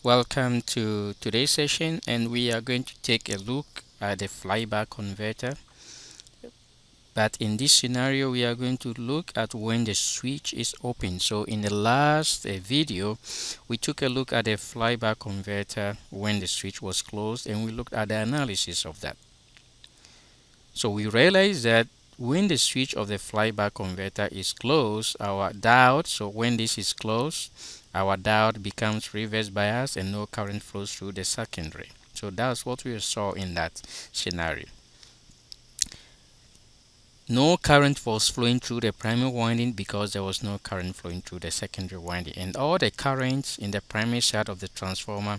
Welcome to today's session, and we are going to take a look at the flyback converter. But in this scenario, we are going to look at when the switch is open. So in the last video, we took a look at the flyback converter when the switch was closed, and we looked at the analysis of that. So we realized that when the switch of the flyback converter is closed, our diode, so when this is closed, our diode becomes reverse bias and no current flows through the secondary. So that's what we saw in that scenario. No current was flowing through the primary winding because there was no current flowing through the secondary winding, and all the currents in the primary side of the transformer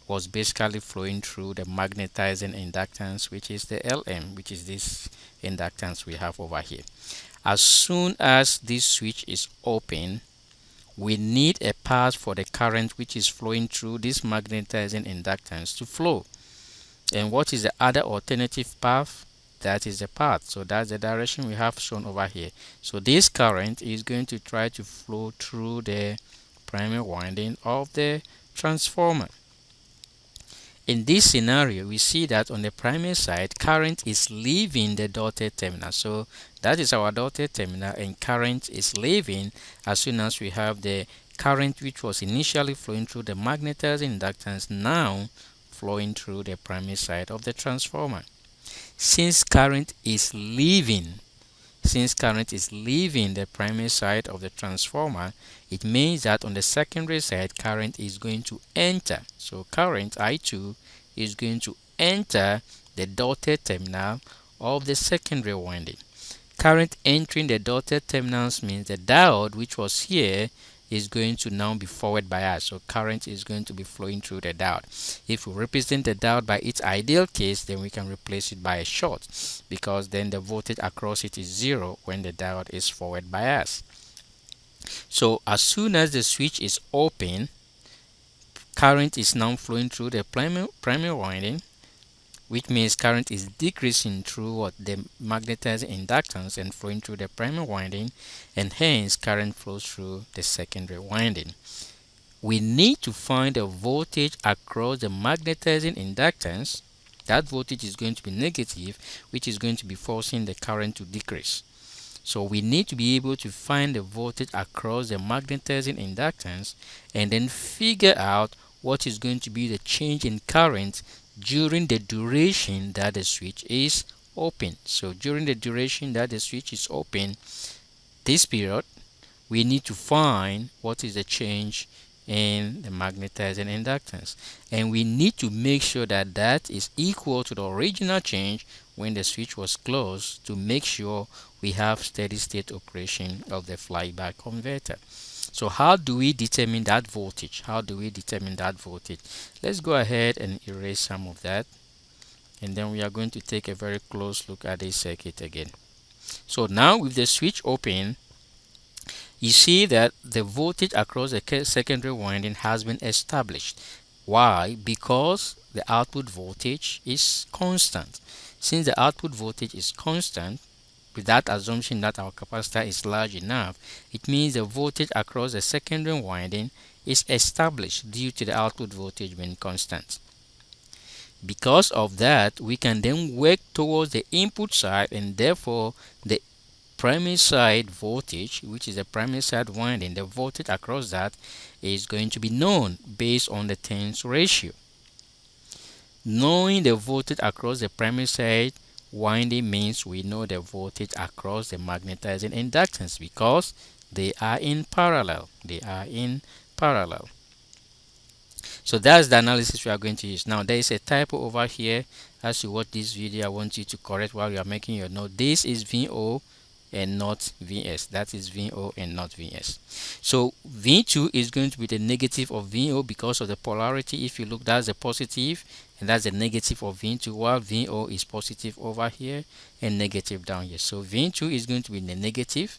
was basically flowing through the magnetizing inductance, which is the LM, which is this inductance we have over here. As soon as this switch is open, we need a path for the current which is flowing through this magnetizing inductance to flow. And what is the other alternative path? That is the path. So that's the direction we have shown over here. So this current is going to try to flow through the primary winding of the transformer. In this scenario, we see that on the primary side, current is leaving the dotted terminal. So that is our dotted terminal, and current is leaving as soon as we have the current which was initially flowing through the magnetizing inductance now flowing through the primary side of the transformer. Since current is leaving the primary side of the transformer, it means that on the secondary side current is going to enter. So current I2 is going to enter the dotted terminal of the secondary winding. Current entering the dotted terminals means the diode which was here is going to now be forward biased. So current is going to be flowing through the diode. If we represent the diode by its ideal case, then we can replace it by a short, because then the voltage across it is 0 when the diode is forward biased. So as soon as the switch is open, current is now flowing through the primary winding, which means current is decreasing through the magnetizing inductance and flowing through the primary winding, and hence current flows through the secondary winding. We need to find the voltage across the magnetizing inductance. That voltage is going to be negative, which is going to be forcing the current to decrease. So we need to be able to find the voltage across the magnetizing inductance and then figure out what is going to be the change in current during the duration that the switch is open. So during the duration that the switch is open, this period, we need to find what is the change in the magnetizing inductance, and we need to make sure that that is equal to the original change when the switch was closed, to make sure we have steady state operation of the flyback converter. So how do we determine that voltage? Let's go ahead and erase some of that, and then we are going to take a very close look at this circuit again. So now with the switch open, you see that the voltage across the secondary winding has been established. Why? Because the output voltage is constant. Since the output voltage is constant, with that assumption that our capacitor is large enough, it means the voltage across the secondary winding is established due to the output voltage being constant. Because of that, we can then work towards the input side, and therefore the primary side voltage, which is the primary side winding, the voltage across that is going to be known based on the turns ratio. Knowing the voltage across the primary side winding means we know the voltage across the magnetizing inductance because they are in parallel. So that's the analysis we are going to use. Now there is a typo over here. As you watch this video, I want you to correct while you are making your note. This is VO and not Vs. That is VO and not Vs. So V2 is going to be the negative of VO because of the polarity. If you look, that's the positive and that's the negative of V2, while VO is positive over here and negative down here. So V2 is going to be the negative,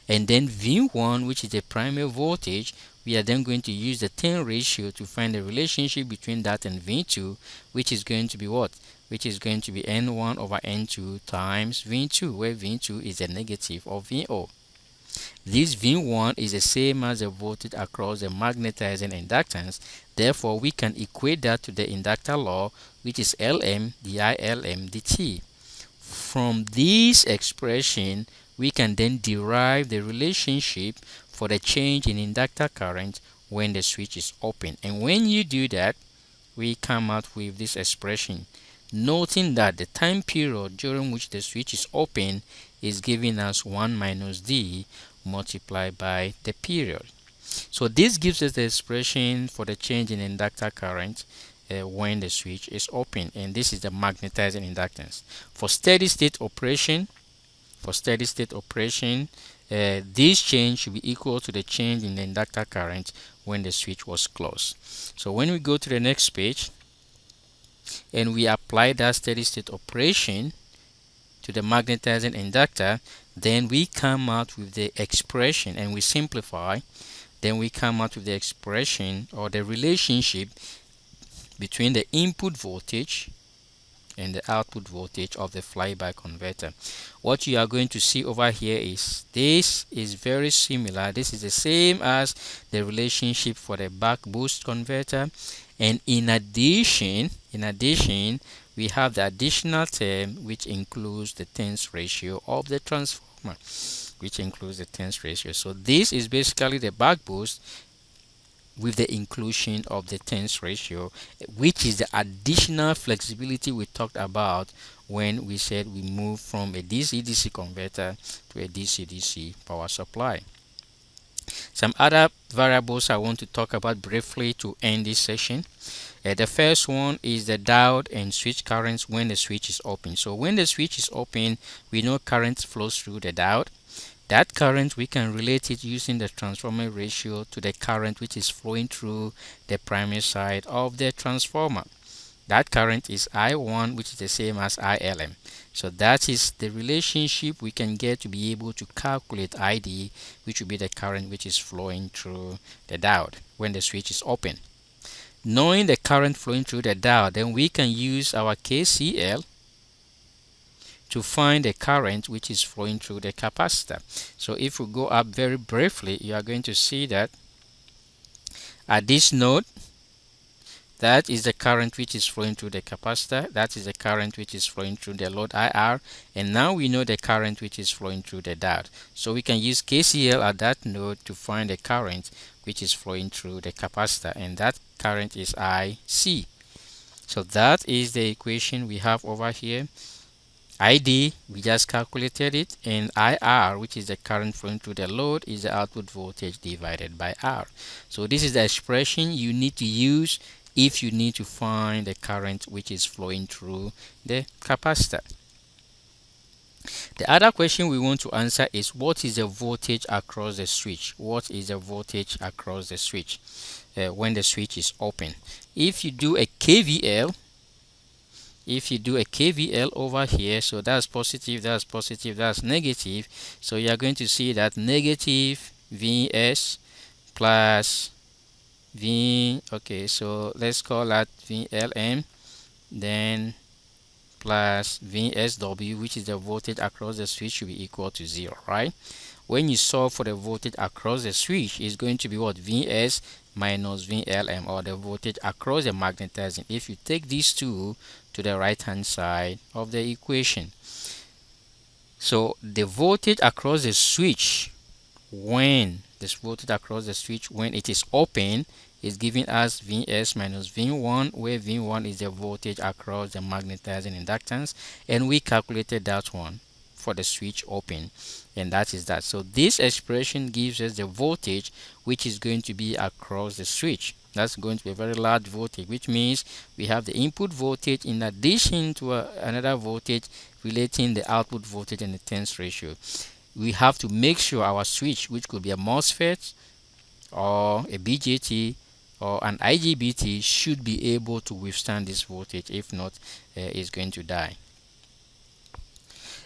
and then V1, which is the primary voltage, we are then going to use the turn ratio to find the relationship between that and V2, which is going to be what? Which is going to be N1 over N2 times V2, where V2 is the negative of VO. This V1 is the same as the voltage across the magnetizing inductance. Therefore, we can equate that to the inductor law, which is Lm di Lm dt. From this expression, we can then derive the relationship for the change in inductor current when the switch is open. And when you do that, we come out with this expression, noting that the time period during which the switch is open is giving us 1 minus d multiplied by the period. So this gives us the expression for the change in inductor current when the switch is open, and this is the magnetizing inductance. For steady state operation, this change should be equal to the change in the inductor current when the switch was closed. So when we go to the next page and we apply that steady state operation to the magnetizing inductor, then we come out with the expression, and we simplify. Then we come out with the expression or the relationship between the input voltage and the output voltage of the flyback converter. What you are going to see over here is this is very similar. This is the same as the relationship for the buck boost converter, and in addition we have the additional term which includes the turns ratio of the transformer, So this is basically the buck boost with the inclusion of the turns ratio, which is the additional flexibility we talked about when we said we move from a DC-DC converter to a DC-DC power supply. Some other variables I want to talk about briefly to end this session. The first one is the diode and switch currents when the switch is open. So when the switch is open, we know current flows through the diode. That current, we can relate it using the transformer ratio to the current which is flowing through the primary side of the transformer. That current is I1, which is the same as ILM. So that is the relationship we can get to be able to calculate ID, which will be the current which is flowing through the diode when the switch is open. Knowing the current flowing through the diode, then we can use our KCL to find the current which is flowing through the capacitor. So if we go up very briefly, you are going to see that at this node, that is the current which is flowing through the capacitor. That is the current which is flowing through the load IR. And now we know the current which is flowing through the diode. So we can use KCL at that node to find the current which is flowing through the capacitor. And that current is IC. So that is the equation we have over here. ID, we just calculated it, and IR, which is the current flowing through the load, is the output voltage divided by R. So this is the expression you need to use if you need to find the current which is flowing through the capacitor. The other question we want to answer is, what is the voltage across the switch? What is the voltage across the switch when the switch is open? If you do a KVL, over here, so that's positive, that's negative, so you are going to see that negative Vs plus V, okay, so let's call that VLM, then plus VSW, which is the voltage across the switch, should be equal to 0, right? When you solve for the voltage across the switch, it's going to be what? Vs minus VLM, or the voltage across the magnetizing. If you take these two to the right hand side of the equation, so the voltage across the switch when it is open is giving us Vs minus V1, where V1 is the voltage across the magnetizing inductance, and we calculated that one for the switch open, and that is that. So this expression gives us the voltage which is going to be across the switch. That's going to be a very large voltage, which means we have the input voltage in addition to another voltage relating the output voltage and the turns ratio. We have to make sure our switch, which could be a MOSFET or a BJT or an IGBT, should be able to withstand this voltage. If not, it's going to die.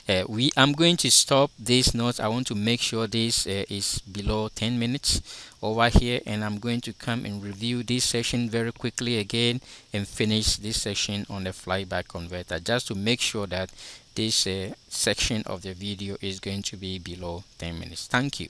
I'm going to stop this note. I want to make sure this is below 10 minutes over here, and I'm going to come and review this session very quickly again and finish this session on the flyback converter, just to make sure that this section of the video is going to be below 10 minutes. Thank you.